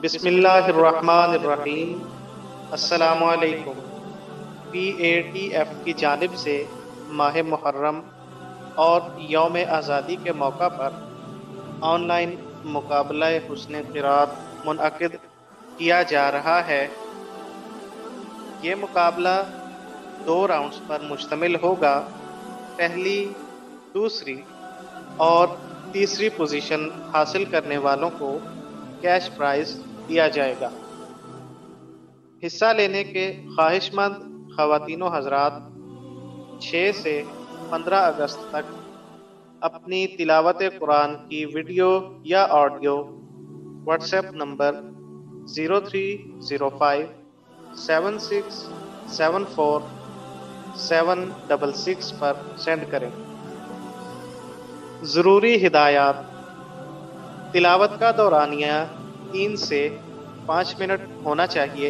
بسم اللہ الرحمن الرحیم۔ السلام علیکم۔ PATF کی جانب سے ماہ محرم اور یوم آزادی کے موقع پر آن لائن مقابلہ حسن قرات منعقد کیا جا رہا ہے۔ یہ مقابلہ 2 راؤنڈز پر مشتمل ہوگا۔ پہلی، دوسری اور تیسری پوزیشن حاصل کرنے والوں کو کیش پرائز دیا جائے گا۔ حصہ لینے کے خواہش مند خواتین و حضرات 6 سے 15 اگست تک اپنی تلاوت قرآن کی ویڈیو یا آڈیو واٹس ایپ نمبر 0305 7674 766 پر سینڈ کریں۔ ضروری ہدایات: تلاوت کا دورانیہ 3 سے 5 منٹ ہونا چاہیے۔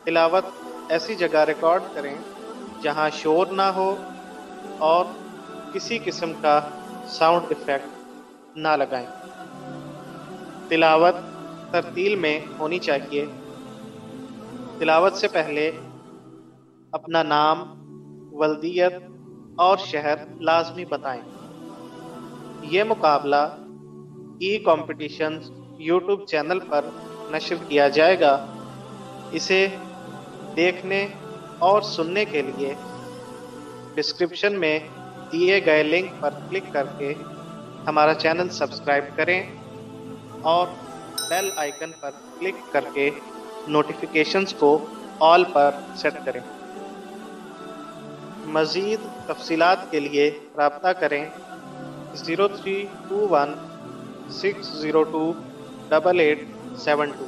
تلاوت ایسی جگہ ریکارڈ کریں جہاں شور نہ ہو اور کسی قسم کا ساؤنڈ ایفیکٹ نہ لگائیں۔ تلاوت ترتیل میں ہونی چاہیے۔ تلاوت سے پہلے اپنا نام، ولدیت اور شہر لازمی بتائیں۔ یہ مقابلہ کمپٹیشنز YouTube چینل پر نشر کیا جائے گا۔ اسے دیکھنے اور سننے کے لیے ڈسکرپشن میں دیے گئے لنک پر کلک کر کے ہمارا چینل سبسکرائب کریں اور بیل آئیکن پر کلک کر کے نوٹیفیکیشنز کو آل پر سیٹ کریں۔ مزید تفصیلات کے لیے رابطہ کریں 0321 602 8872۔